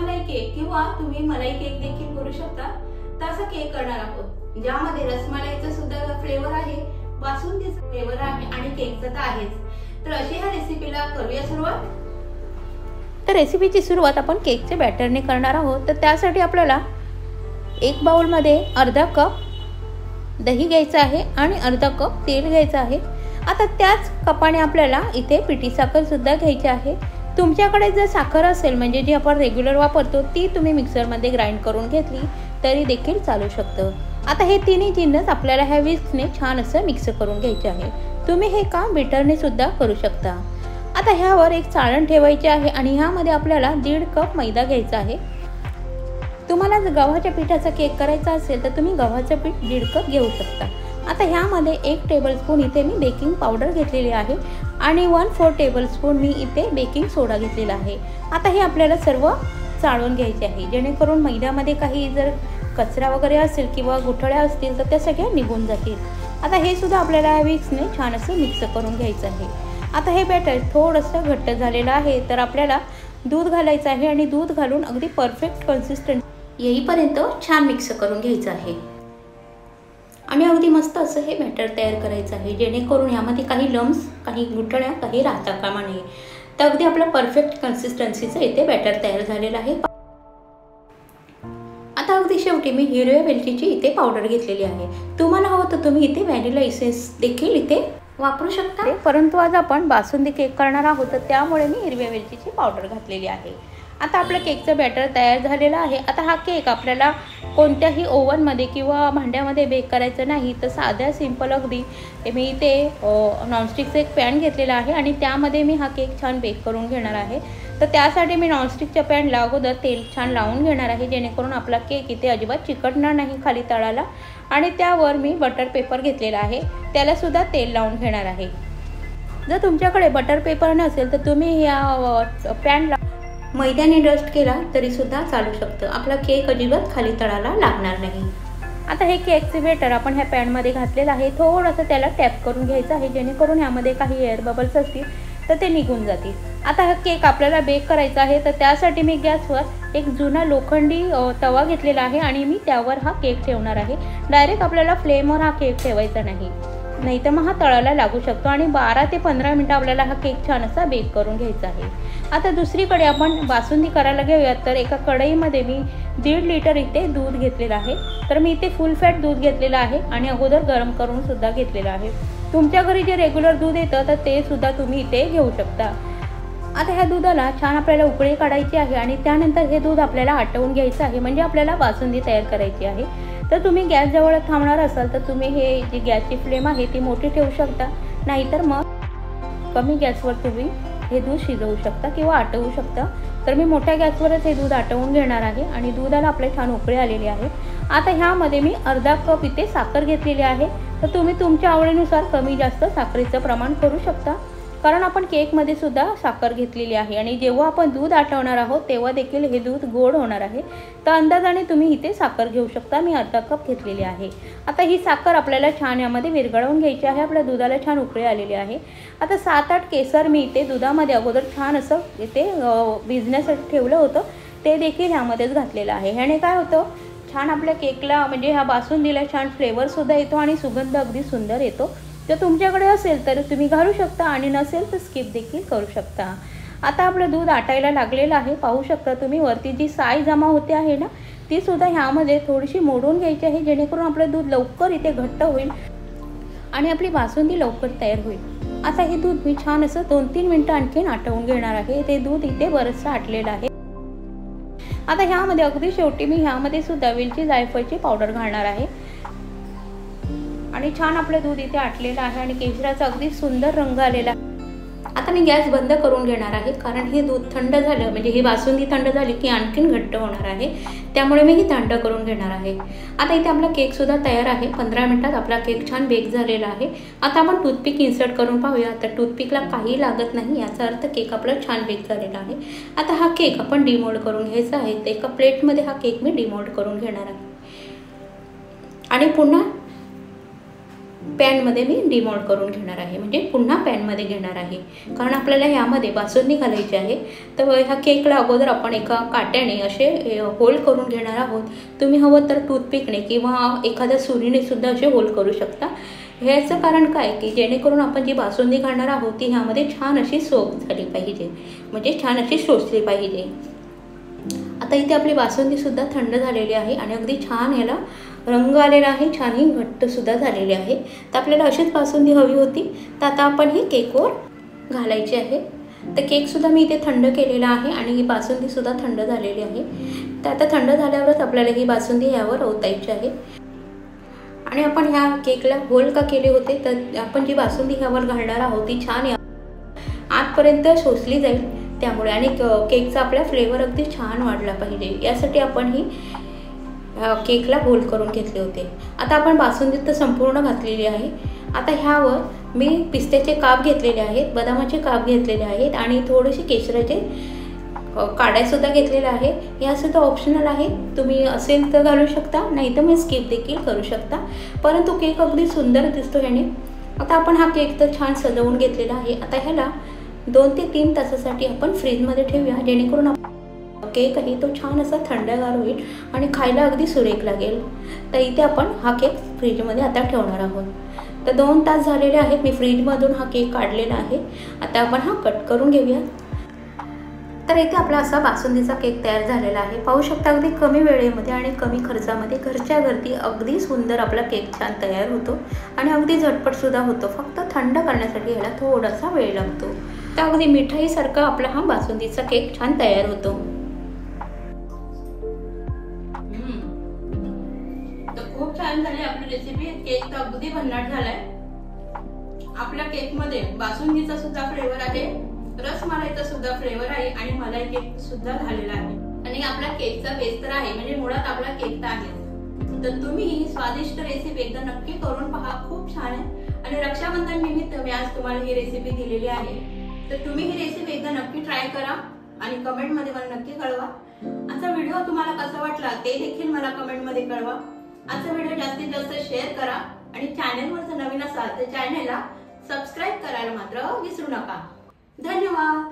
Rasmalai cake किंवा तुम्ही मलाई केक देखील करू शकता तसा केक करणार आहोत, ज्यामध्ये रसमलाईचा सुद्धा फ्लेवर आहे, बासुंदीचा फ्लेवर आहे आणि केकचा तर आहेच। तर अशी ह्या रेसिपीला करूया सुरुवात। तर रेसिपीची सुरुवात आपण केकचे बॅटरने करणार आहोत। तर त्यासाठी आपल्याला एक बाउल मध्ये अर्धा कप दही घ्यायचं आहे आणि अर्धा कप तेल घ्यायचं आहे। आता त्याच कपाने आपल्याला इथे पिठी साखर सुद्धा घ्यायची आहे। तुमच्याकडे जर साखर असेल म्हणजे जी आपण रेग्युलर वापरतो ती तुम्ही मिक्सर मध्ये ग्राइंड करून घेतली तरी देखील चालू शकतं। आता हे तिन्ही जिन्नस आपल्याला ह्या विस्कने छान असं मिक्स करून घ्यायचे आहे। तुम्ही हे काम बीटरने सुद्धा करू शकता। आता ह्यावर एक चाळण ठेवायचे आहे आणि ह्यामध्ये आपल्याला 1.5 कप मैदा घ्यायचा आहे। तुम्हाला जर गव्हाच्या पिठाचा केक करायचा असेल तर तुम्ही गव्हाचं पीठ 1.5 कप घेऊ शकता। आता ह्यामध्ये 1 टेबलस्पून इथे मी बेकिंग पावडर घेतलेली आहे आणि 1/4 टेबलस्पून मी इथे बेकिंग सोडा घेतलेला आहे। आता हे आपल्याला सर्व चाळून घ्यायचे आहे, जेणेकरून मैद्यामध्ये काही जर कचरा वगैरे असेल किंवा गुठळ्या असतील तर त्या सगळ्या निघून जातील। आता हे सुद्धा आपल्याला विक्सने छान असं मिक्स करून घ्यायचं आहे। आता हे बॅटर थोडंसं घट्ट झालेलं आहे, तर आपल्याला दूध घालायचं आहे आणि दूध घालून अगदी परफेक्ट कन्सिस्टन्सी येईपर्यंत छान मिक्स करून घ्यायचं आहे आणि अगदी मस्त असं हे बॅटर तयार करायचं आहे, जेणेकरून यामध्ये काही लम्स, काही गुठळ्या काही राहता कामा नये। तर अगदी आपलं परफेक्ट कन्सिस्टन्सीचं इथे बॅटर तयार झालेलं आहे। आता अगदी शेवटी मी हिरव्या वेलचीची इथे पावडर घेतलेली आहे। तुम्हाला हवं तर तुम्ही इथे व्हॅनिला एसेन्स देखील इथे वापरू शकता, परंतु आज आपण बासुंदी केक करणार आहोत तर त्यामुळे मी हिरव्या वेलचीची पावडर घातलेली आहे। आता आपलं केकचं बॅटर तयार झालेलं आहे। आता हा केक आपल्याला कोणत्याही ओव्हनमध्ये किंवा भांड्यामध्ये बेक करायचं नाही, तर साध्या सिंपल अगदी मी इथे नॉनस्टिकचं एक पॅन घेतलेला आहे आणि त्यामध्ये मी हा केक छान बेक करून घेणार आहे। तर त्यासाठी मी नॉनस्टिकच्या पॅनला अगोदर तेल छान लावून घेणार आहे, जेणेकरून आपला केक इथे अजिबात चिकटणार नाही खाली तळाला। आणि त्यावर मी बटर पेपर घेतलेला आहे, त्याला सुद्धा तेल लावून घेणार आहे। जर तुमच्याकडे बटर पेपर नसेल तर तुम्ही या पॅनला मैद्याने डस्ट केला तरी सुद्धा चालू शकतं, आपला केक अजिबात खाली तळाला लागणार नाही। आता हे केकचे बॅटर आपण ह्या पॅनमध्ये घातलेलं आहे, थोडंसं त्याला टॅप करून घ्यायचं आहे, जेणेकरून ह्यामध्ये काही एअर बबल्स असतील तर ते निघून जातील। आता हा केक आपल्याला बेक करायचा आहे, तर त्यासाठी मी गॅसवर एक जुना लोखंडी तवा घेतलेला आहे आणि मी त्यावर हा केक ठेवणार आहे। डायरेक्ट आपल्याला फ्लेमवर हा केक ठेवायचा नाही तर मग हा तळाला लागू शकतो आणि 12 ते 15 मिनिटं आपल्याला हा केक छान असा बेक करून घ्यायचा आहे। आता दुसरीकडे आपण बासुंदी करायला घेऊयात, तर एका कढईमध्ये मी 1.5 लिटर इथे दूध घेतलेलं आहे। तर मी इथे फुल फॅट दूध घेतलेलं आहे आणि अगोदर गरम करून सुद्धा घेतलेलं आहे। तुमच्या घरी जे रेग्युलर दूध येतं तर ते सुद्धा तुम्ही इथे घेऊ शकता। आता ह्या दुधाला छान आपल्याला उकळी काढायची आहे आणि त्यानंतर हे दूध आपल्याला आटवून घ्यायचं आहे, म्हणजे आपल्याला बासुंदी तयार करायची आहे। तर तुम्ही गॅस जवळ थांबणार असाल तर तुम्ही हे जी गॅसची फ्लेम आहे ती मोठी ठेवू शकता, नाहीतर मग कमी गॅसवर तुम्ही हे दूध शिजवू शकता किंवा आटवू शकता। तर मी मोठ्या गॅसवरच हे दूध आटवून घेणार आहे आणि दुधाला आपले छान उकळी आलेली आहे। आता ह्यामध्ये मी अर्धा कप इथे साखर घेतलेली आहे, तर तुम्ही तुमच्या आवडीनुसार कमी जास्त साखरेचं प्रमाण करू शकता, कारण आपण केकमध्ये सुद्धा साखर घेतलेली आहे आणि जेव्हा आपण दूध आटवणार आहोत तेव्हा देखील हे दूध गोड होणार आहे। तर अंदाजाने तुम्ही इथे साखर घेऊ शकता, मी अर्धा कप घेतलेली आहे। आता ही साखर आपल्याला छान यामध्ये विरघळवून घ्यायची आहे। आपल्या दुधाला छान उकळी आलेली आहे। आता 7-8 केसर मी इथे दुधामध्ये अगोदर छान असं इथे भिजण्यासाठी ठेवलं होतं, ते देखील ह्यामध्येच घातलेलं आहे। ह्याने काय होतं, छान आपल्या केकला म्हणजे ह्या बासुंदीला छान फ्लेवर सुद्धा येतो आणि सुगंध अगदी सुंदर येतो। जर तुमच्याकडे असेल तर तुम्ही घालू शकता आणि नसेल तर स्किप देखील करू शकता। आता आपलं दूध आटायला लागलेलं आहे, पाहू शकता तुम्ही। वरती जी साय जमा होते आहे ना ती सुद्धा ह्यामध्ये थोडीशी मोडून घ्यायची आहे, जेणेकरून आपलं दूध लवकर इथे घट्ट होईल आणि आपली बासुंदी लवकर तयार होईल। आता हे दूध मी छान असं 2-3 मिनिटं आणखीन आटवून घेणार आहे। ते दूध इथे बरंचसं आटलेलं आहे। आता ह्यामध्ये अगदी शेवटी मी ह्यामध्ये सुद्धा वेलची जायफळची पावडर घालणार आहे आणि छान आपलं दूध इथे आटलेलं आहे आणि केशराचा अगदी सुंदर रंग आलेला आहे। आता मी गॅस बंद करून घेणार आहे, कारण हे दूध थंड झालं म्हणजे ही बासुंदी थंड झाली की आणखीन घट्ट होणार आहे, त्यामुळे मी ही थंड करून घेणार आहे। आता इथे आपला केक सुद्धा तयार आहे। 15 मिनिटात आपला केक छान बेक झालेला आहे। आता आपण टूथपिक इन्सर्ट करून पाहूया। तर टूथपिकला काही लागत नाही, याचा अर्थ केक आपला छान बेक झालेला आहे। आता हा केक आपण डिमोल्ड करून घ्यायचा आहे। तर एका प्लेटमध्ये हा केक मी डिमोल्ड करून घेणार आहे आणि पुन्हा पॅनमध्ये मी डिमोल्ड करून घेणार आहे, म्हणजे पुन्हा पॅनमध्ये घेणार आहे, कारण आपल्याला ह्यामध्ये बासुंदी घालायची आहे. तर ह्या केकला अगोदर आपण एका काट्याने असे होल करून घेणार आहोत. तुम्ही हवं तर टूथपिकने किंवा एखाद्या सुरीने सुद्धा असे होल करू शकता. ह्याचं कारण काय की जेणेकरून आपण जी बासुंदी घालणार आहोत ती ह्यामध्ये छान अशी सोक झाली पाहिजे, म्हणजे छान अशी शोषली पाहिजे. आता इथे आपली बासुंदीसुद्धा थंड झालेली आहे आणि अगदी छान ह्याला रंग आलेला आहे, छान ही घट्टसुद्धा झालेली आहे. तर आपल्याला अशीच बासुंदी हवी होती. तर आता आपण ही केकवर घालायची आहे. तर केकसुद्धा मी इथे थंड केलेला आहे आणि ही बासुंदीसुद्धा थंड झालेली आहे. तर आता थंड झाल्यावरच आपल्याला ही बासुंदी ह्यावर ओतायची आहे. आणि आपण ह्या केकला होल का केले होते, तर आपण जी बासुंदी ह्यावर घालणार आहोत ती छान आतपर्यंत शोषली जाईल त्यामुळे, आणि केकचा आपला फ्लेवर अगदी छान वाढला पाहिजे यासाठी आपण ही केकला होल करून घेतले होते. आता आपण बासुंदी तर संपूर्ण घातलेली आहे. आता ह्यावर मी पिस्त्याचे काप घेतलेले आहेत, बदामाचे काप घेतलेले आहेत आणि थोडेसे केशराचे काड्यासुद्धा घेतलेल्या आहे. ह्यासुद्धा ऑप्शनल आहे, तुम्ही असेल तर घालू शकता, नाही तर मी स्किप देखील करू शकता, परंतु केक अगदी सुंदर दिसतो ह्याने. आता आपण हा केक तर छान सजवून घेतलेला आहे. आता ह्याला 2 ते 3 तासासाठी आपण फ्रीजमध्ये ठेवूया, जेणेकरून केक आहे तो छान असा थंडगार होईल आणि खायला अगदी सुरेख लागेल. तर इथे आपण हा केक फ्रीजमध्ये आता ठेवणार आहोत. तर 2 तास झालेले आहेत, मी फ्रीजमधून हा केक काढलेला आहे. आता आपण हा कट करून घेऊया. तर इथे आपला असा बासुंदीचा केक तयार झालेला आहे. पाहू शकता अगदी कमी वेळेमध्ये आणि कमी खर्चामध्ये घरच्या घरती अगदी सुंदर आपला केक छान तयार होतो आणि अगदी झटपटसुद्धा होतो. फक्त थंड करण्यासाठी याला थोडासा वेळ लागतो. तर अगदी मिठाईसारखा आपला हा बासुंदीचा केक छान तयार होतो. तर खूप छान झाली आपली रेसिपी. केक तर अगदी भन्नाट झालाय. आपल्या केक मध्ये बासुंदीचा सुद्धा फ्लेवर आहे, रसमलाईचा सुद्धा फ्लेवर आहे आणि मलाई केक सुद्धा झालेला आहे. आणि आपला केकचा बेस तर आहे, म्हणजे मुळात आपला केक तर आहे. तर तुम्ही ही स्वादिष्ट रेसिपी एकदा नक्की करून पहा, खूप छान आहे. आणि रक्षाबंधन निमित्त मी आज तुम्हाला ही रेसिपी दिलेली आहे. तर तुम्ही ही रेसिपी एकदा नक्की ट्राय करा आणि कमेंट मध्ये मला नक्की कळवा. आजचा व्हिडिओ तुम्हाला कसा वाटला ते देखील मला कमेंट मध्ये कळवा. आजचा व्हिडिओ जास्तीत जास्त शेअर करा आणि चॅनलवर जर नवीन असाल तर चॅनलला सबस्क्राईब करायला मात्र विसरू नका. धन्यवाद.